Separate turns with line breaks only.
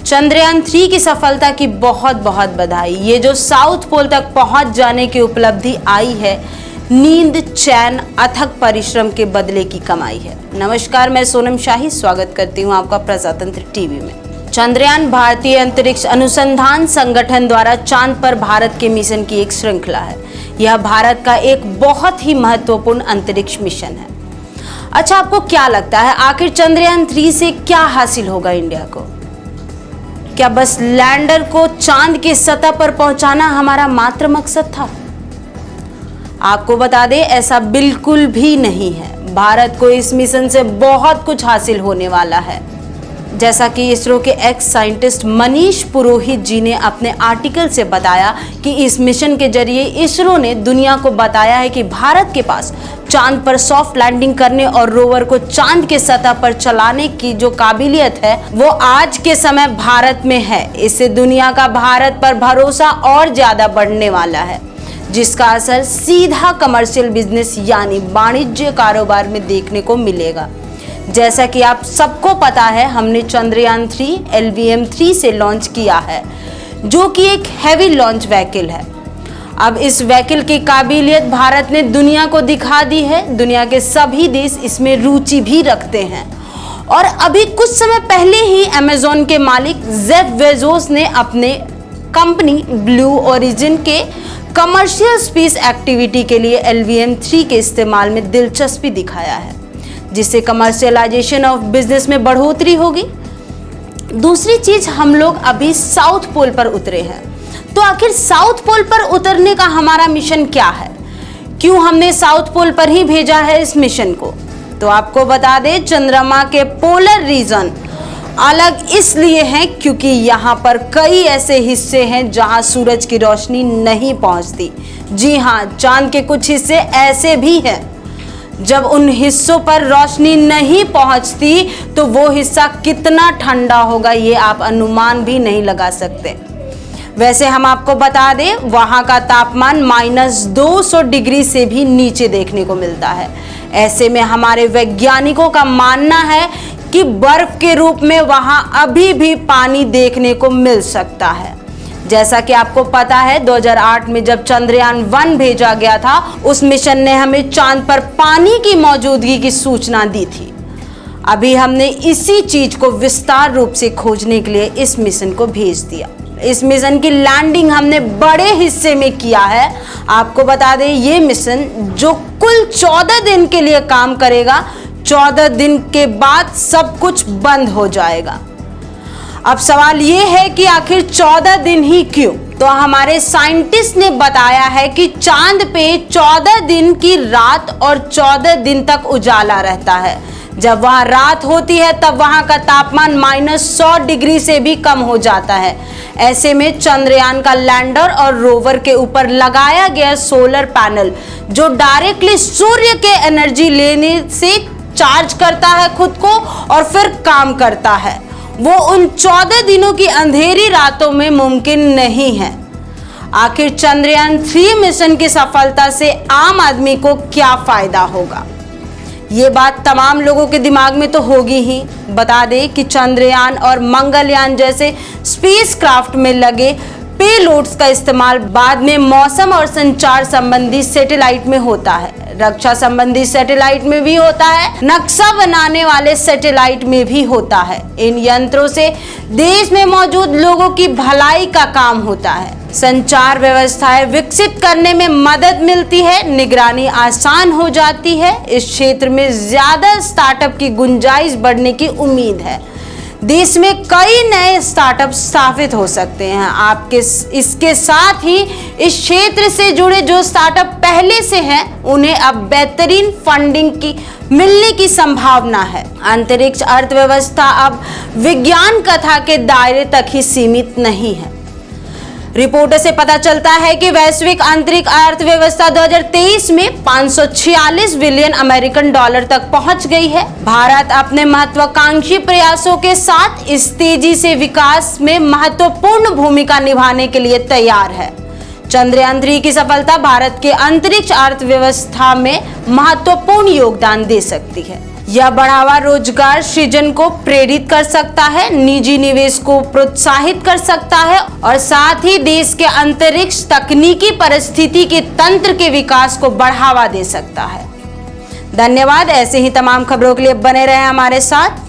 चंद्रयान 3 की सफलता की बहुत बहुत बधाई। ये जो साउथ पोल तक पहुंच जाने की उपलब्धि आई है, नींद, चैन, अथक परिश्रम के बदले की कमाई है। नमस्कार, मैं सोनम शाही स्वागत करती हूं आपका प्रजातंत्र टीवी में। चंद्रयान भारतीय अंतरिक्ष अनुसंधान संगठन द्वारा चांद पर भारत के मिशन की एक श्रृंखला है। यह भारत का एक बहुत ही महत्वपूर्ण अंतरिक्ष मिशन है। अच्छा, आपको क्या लगता है आखिर चंद्रयान 3 से क्या हासिल होगा इंडिया को? क्या बस लैंडर को चांद की सतह पर पहुंचाना हमारा मात्र मकसद था? आपको बता दें, ऐसा बिल्कुल भी नहीं है। भारत को इस मिशन से बहुत कुछ हासिल होने वाला है। जैसा कि इसरो के एक्स साइंटिस्ट मनीष पुरोहित जी ने अपने आर्टिकल से बताया कि इस मिशन के जरिए इसरो ने दुनिया को बताया है कि भारत के पास चांद पर सॉफ्ट लैंडिंग करने और रोवर को चांद के सतह पर चलाने की जो काबिलियत है वो आज के समय भारत में है। इससे दुनिया का भारत पर भरोसा और ज्यादा बढ़ने वाला है, जिसका असर सीधा कमर्शियल बिजनेस यानी वाणिज्य कारोबार में देखने को मिलेगा। जैसा कि आप सबको पता है, हमने चंद्रयान 3 LVM-3 से लॉन्च किया है, जो कि एक हैवी लॉन्च व्हीकल है। अब इस व्हीकल की काबिलियत भारत ने दुनिया को दिखा दी है। दुनिया के सभी देश इसमें रुचि भी रखते हैं और अभी कुछ समय पहले ही अमेज़न के मालिक जेफ बेजोस ने अपने कंपनी ब्लू ओरिजिन के कमर्शियल स्पेस एक्टिविटी के लिए LVM-3 के इस्तेमाल में दिलचस्पी दिखाया है, जिससे कमर्शियलाइजेशन ऑफ बिजनेस में बढ़ोतरी होगी। दूसरी चीज, हम लोग अभी साउथ पोल पर उतरे हैं। तो आखिर साउथ पोल पर उतरने का हमारा मिशन क्या है? क्यों हमने साउथ पोल पर ही भेजा है इस मिशन को? तो आपको बता दें, चंद्रमा के पोलर रीजन अलग इसलिए हैं क्योंकि यहाँ पर कई ऐसे हिस्से हैं जहाँ सूरज की रोशनी नहीं पहुँचती। जी हाँ, चांद के कुछ हिस्से ऐसे भी हैं जब उन हिस्सों पर रोशनी नहीं पहुंचती तो वो हिस्सा कितना ठंडा होगा ये आप अनुमान भी नहीं लगा सकते। वैसे हम आपको बता दें, वहां का तापमान -200 डिग्री से भी नीचे देखने को मिलता है। ऐसे में हमारे वैज्ञानिकों का मानना है कि बर्फ के रूप में वहां अभी भी पानी देखने को मिल सकता है। जैसा कि आपको पता है, 2008 में जब चंद्रयान 1 भेजा गया था, उस मिशन ने हमें चांद पर पानी की मौजूदगी की सूचना दी थी। अभी हमने इसी चीज को विस्तार रूप से खोजने के लिए इस मिशन को भेज दिया। इस मिशन की लैंडिंग हमने बड़े हिस्से में किया है। आपको बता दें, ये मिशन जो कुल 14 दिन के लिए काम करेगा, 14 दिन के बाद सब कुछ बंद हो जाएगा। अब सवाल ये है कि आखिर 14 दिन ही क्यों? तो हमारे साइंटिस्ट ने बताया है कि चांद पे 14 दिन की रात और 14 दिन तक उजाला रहता है। जब वहां रात होती है तब वहां का तापमान -100 डिग्री से भी कम हो जाता है। ऐसे में चंद्रयान का लैंडर और रोवर के ऊपर लगाया गया सोलर पैनल, जो डायरेक्टली सूर्य के एनर्जी लेने से चार्ज करता है खुद को और फिर काम करता है, वो उन 14 दिनों की अंधेरी रातों में मुमकिन नहीं है। आखिर चंद्रयान 3 मिशन की सफलता से आम आदमी को क्या फायदा होगा? ये बात तमाम लोगों के दिमाग में तो होगी ही। बता दें कि चंद्रयान और मंगलयान जैसे स्पेसक्राफ्ट में लगे पेलोड्स का इस्तेमाल बाद में मौसम और संचार संबंधी सैटेलाइट में होता है, रक्षा संबंधी सैटेलाइट में भी होता है, नक्शा बनाने वाले सैटेलाइट में भी होता है। इन यंत्रों से देश में मौजूद लोगों की भलाई का काम होता है, संचार व्यवस्थाएं विकसित करने में मदद मिलती है, निगरानी आसान हो जाती है। इस क्षेत्र में ज्यादा स्टार्टअप की गुंजाइश बढ़ने की उम्मीद है। देश में कई नए स्टार्टअप स्थापित हो सकते हैं। आपके इसके साथ ही इस क्षेत्र से जुड़े जो स्टार्टअप पहले से हैं, उन्हें अब बेहतरीन फंडिंग की मिलने की संभावना है। अंतरिक्ष अर्थव्यवस्था अब विज्ञान कथा के दायरे तक ही सीमित नहीं है। रिपोर्ट से पता चलता है कि वैश्विक अंतरिक्ष अर्थव्यवस्था 2023 में 546 बिलियन अमेरिकन डॉलर तक पहुंच गई है। भारत अपने महत्वाकांक्षी प्रयासों के साथ इस तेजी से विकास में महत्वपूर्ण भूमिका निभाने के लिए तैयार है। चंद्रयान 3 की सफलता भारत के अंतरिक्ष अर्थव्यवस्था में महत्वपूर्ण योगदान दे सकती है। यह बढ़ावा रोजगार सृजन को प्रेरित कर सकता है, निजी निवेश को प्रोत्साहित कर सकता है और साथ ही देश के अंतरिक्ष तकनीकी परिस्थिति के तंत्र के विकास को बढ़ावा दे सकता है। धन्यवाद। ऐसे ही तमाम खबरों के लिए बने रहें हमारे साथ।